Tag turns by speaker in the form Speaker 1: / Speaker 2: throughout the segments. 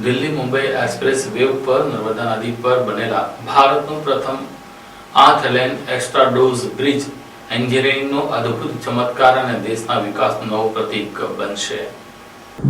Speaker 1: Delhi Mumbai express way ઉપર નર્મદા નદી પર બનેલા ભારતનું પ્રથમ 8 લેન એક્સ્ટ્રા ડોઝ બ્રિજ એન્જિનિયરિંગનો અદ્ભુત ચમત્કાર અને દેશના વિકાસનું નવું પ્રતીક બનશે।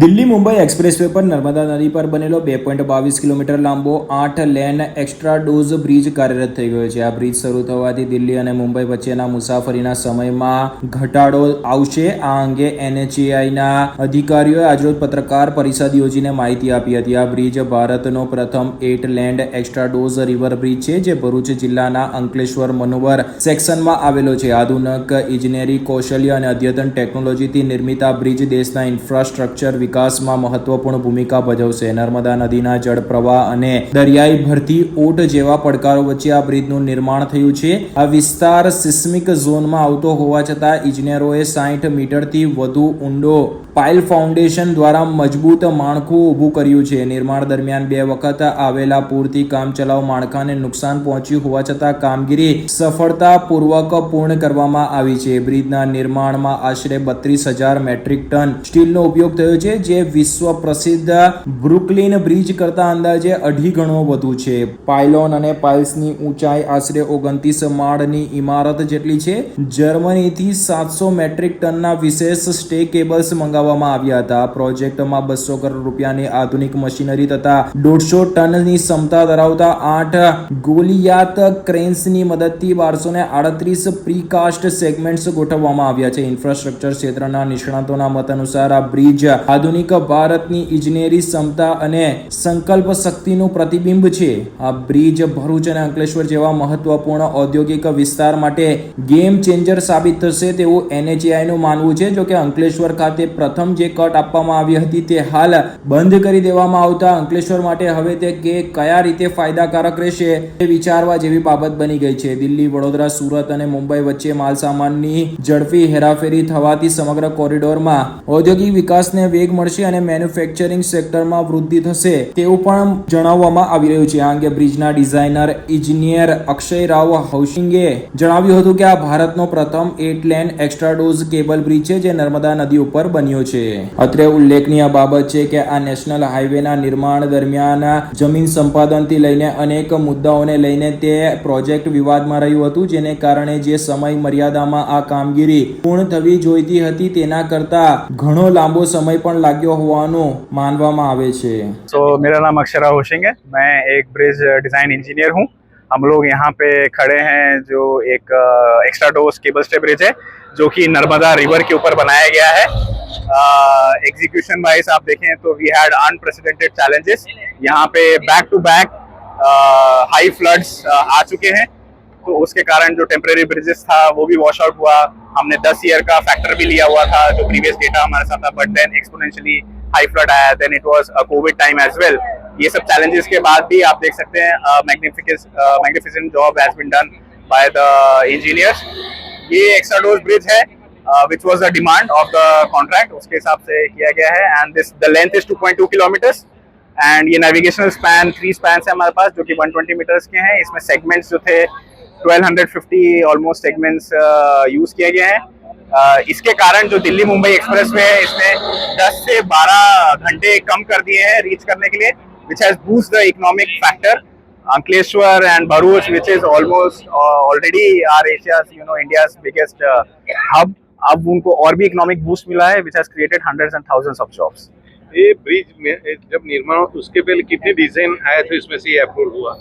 Speaker 2: દિલ્હી મુંબઈ એક્સપ્રેસવે પર નર્મદા નદી પર બનેલો 2.22 કિલોમીટર લાંબો 8 લેન એક્સ્ટ્રા ડોઝ બ્રિજ કાર્યરત થઈ ગયો છે। આ બ્રિજ શરૂ થવાથી દિલ્હી અને મુંબઈ વચ્ચેના મુસાફરીના સમયમાં ઘટાડો આવશે। આ અંગે NHAIના અધિકારીઓએ આજરોજ પત્રકાર પરિષદ યોજીને માહિતી આપી હતી। આ બ્રિજ ભારતનો પ્રથમ 8 land extra dose river bridge છે, જે ભરૂચ જિલ્લાના અંકલેશ્વર મનોવર સેક્શનમાં આવેલો છે। આધુનિક ઇજનેરી કૌશલ્ય અને અદ્યતન ટેકનોલોજીથી નિર્મિત આ બ્રિજ દેશના ઇન્ફ્રાસ્ટ્રક્ચર વિકાસમાં મહત્વપૂર્ણ ભૂમિકા ભજવશે। નર્મદા નદીના જળ પ્રવાહ અને દરિયાઈ ભરતી ઓટ જેવા પડકારો વચ્ચે આ બ્રિજનું નિર્માણ થયું છે। આ વિસ્તાર સિસ્મિક ઝોનમાં આવતો હોવા છતાં ઇજનેરોએ 60 મીટરથી વધુ ઊંડો પાઇલ ફાઉન્ડેશન દ્વારા મજબૂત માળખું ઊભું કર્યું છે। નિર્માણ દરમિયાન 2 વખત આવેલા પૂરથી કામચલાઉ માળખાને નુકસાન પહોંચ્યું હોવા છતાં કામગીરી સફળતાપૂર્વક પૂર્ણ કરવામાં આવી છે। બ્રિજના નિર્માણમાં આશરે 32,000 મેટ્રિક ટન સ્ટીલનો ઉપયોગ થયો છે, જે વિશ્વ પ્રસિદ્ધ બ્રુકલિન બ્રિજ કરતા અંદાજે 2.5 ગણો વધુ છે। પાયલોન અને પાઇલ્સની ઊંચાઈ આશરે 29 માળની ઇમારત જેટલી છે। જર્મનીથી 700 મેટ્રિક ટનના વિશેષ સ્ટે કેબલ્સ મંગાવવામાં આવ્યા હતા। આ પ્રોજેક્ટમાં 200 કરોડ રૂપિયાની આધુનિક મશીનરી તથા 150 ટનની ક્ષમતા ધરાવતા 8 ગોલિયાત ક્રેન્સની મદદથી 1238 પ્રીકાસ્ટ સેગમેન્ટ્સ ગોઠવવામાં આવ્યા છે। ઇન્ફ્રાસ્ટ્રક્ચર ક્ષેત્રના નિષ્ણાતોના મત અનુસાર આ બ્રિજ આધુનિક ભારતની ઇજનેરી ક્ષમતા અને સંકલ્પ શક્તિનું પ્રતિબિંબ છે। આ બ્રિજ ભરૂચ અને અંકલેશ્વર જેવા મહત્વપૂર્ણ ઔદ્યોગિક વિસ્તાર માટે ગેમ ચેન્જર સાબિત થશે તેવું NHAIનું માનવું છે। જો કે અંકલેશ્વર ખાતે પ્રથમ જે કટ આપવામાં આવી હતી તે હાલ બંધ કરી દેવામાં આવતા અંકલેશ્વર માટે હવે તે કયા રીતે ફાયદાકારક રહેશે તે વિચારવા જેવી બાબત બની ગઈ છે। દિલ્હી, વડોદરા, સુરત અને મુંબઈ વચ્ચે માલસામાનની ઝડપી હેરાફેરી થવાથી સમગ્ર કોરિડોરમાં ઔદ્યોગિક વિકાસને વેગ મળશે અને મેન્યુફેક્ચરિંગ સેક્ટરમાં વૃદ્ધિ થશે તેવું પણ જણાવવામાં આવી રહ્યું છે। આ અંગે બ્રિજના ડિઝાઇનર ઇજનેર અક્ષય રાવ હૌસિંગે જણાવ્યું હતું કે આ ભારતનો પ્રથમ 8 lane extra dose cable bridge છે, જે નર્મદા નદી ઉપર બન્યો છે। અત્રે ઉલ્લેખનીય બાબત છે કે આ નેશનલ હાઈવેના નિર્માણ દરમિયાન જમીન સંપાદનથી લઈને અનેક મુદ્દાઓને લઈને તે પ્રોજેક્ટ વિવાદમાં રહ્યું હતું, જેને કારણે જે સમય મર્યાદામાં આ કામગીરી પૂર્ણ થવી જોઈતી હતી તેના કરતા ઘણો લાંબો समय પણ લાગ્યો હોવાનું માનવામાં આવે છે।
Speaker 3: तो मेरा नाम अक्षय राव होशिंग है। मैं एक ब्रिज डिज़ाइन इंजीनियर हूँ। हम लोग यहाँ पे खड़े हैं जो एक extra dose cable stay bridge है, जो कि नर्मदा रिवर के ऊपर बनाया गया है। एग्जीक्यूशन वाइज आप देखें तो वी हैड अनप्रेसिडेंटेड चैलेंजेस। यहाँ पे back to back high floods आ चुके हैं, तो उसके कारण जो टेम्परेरी ब्रिजेस था वो भी वॉश आउट हुआ। हमने 10 ईयर का फैक्टर भी लिया हुआ था, जो प्रीवियस डेटा हमारे साथ था, but then exponentially high flood आया, then it was a COVID time as well. ये सब चैलेंजेस के बाद भी आप देख सकते हैं magnificent job has been done by the engineers. ये एक्स्ट्रा डोज ब्रिज है which was the demand of the contract, उसके हिसाब से किया गया है। And this the length is 2.2 kilometres and ये नेविगेशनल स्पैन 3 स्पैन्स है हमारे पास, जो कि 120 मीटर्स के हैं। इसमें सेगमेंट्स जो थे 1250 ऑलमोस्ट सेगमेंट्स यूज किए गए हैं। इसके कारण जो दिल्ली मुंबई एक्सप्रेस वे है, इसमें 10 से 12 घंटे कम कर दिए हैं रीच करने के लिए, which has boost the economic factor. Ankleshwar and Bharuch, which is almost already our Asia's, India's biggest hub, अब उनको और भी इकोनॉमिक बूस्ट मिला है, which has created hundreds and thousands of jobs।
Speaker 4: ये ब्रिज में जब निर्माण उसके पहले कितने डिजाइन आए थे, इसमें से ये अप्रूव हुआ?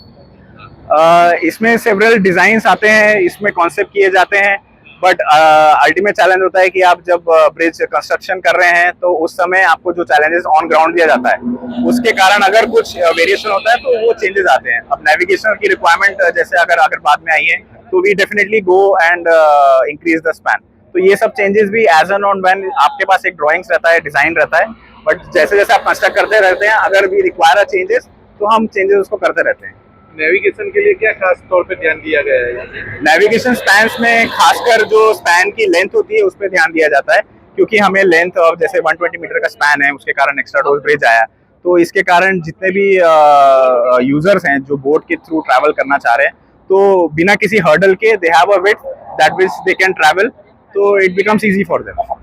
Speaker 3: इसमें सेवरल डिजाइन्स आते हैं, इसमें कॉन्सेप्ट किए जाते हैं, बट अल्टीमेट चैलेंज होता है कि आप जब ब्रिज कंस्ट्रक्शन कर रहे हैं तो उस समय आपको जो चैलेंजेस ऑन ग्राउंड दिया जाता है, उसके कारण अगर कुछ वेरिएशन होता है तो वो चेंजेस आते हैं। अब नेविगेशन की रिक्वायरमेंट जैसे अगर बाद में आई है, तो we definitely go and increase the span. तो ये सब चेंजेस भी एज एन ऑन व्हेन आपके पास एक ड्राइंग्स रहता है, डिजाइन रहता है, बट जैसे जैसे आप कंस्ट्रक्ट करते रहते हैं, अगर वी रिक्वायर चेंजेस तो हम चेंजेस उसको करते रहते हैं।
Speaker 4: नेविगेशन के लिए क्या खास तौर पे ध्यान दिया गया है?
Speaker 3: नेविगेशन स्पैन्स में खासकर जो स्पैन की लेंथ होती है उस पर ध्यान दिया जाता है, क्योंकि हमें लेंथ जैसे 120 मीटर का स्पैन है, उसके कारण एक्स्ट्रा डोज ब्रिज आया। तो इसके कारण जितने भी यूजर्स हैं जो बोट के थ्रू ट्रैवल करना चाह रहे हैं, तो बिना किसी हर्डल के they have a width that which they can travel, तो it becomes easy for them.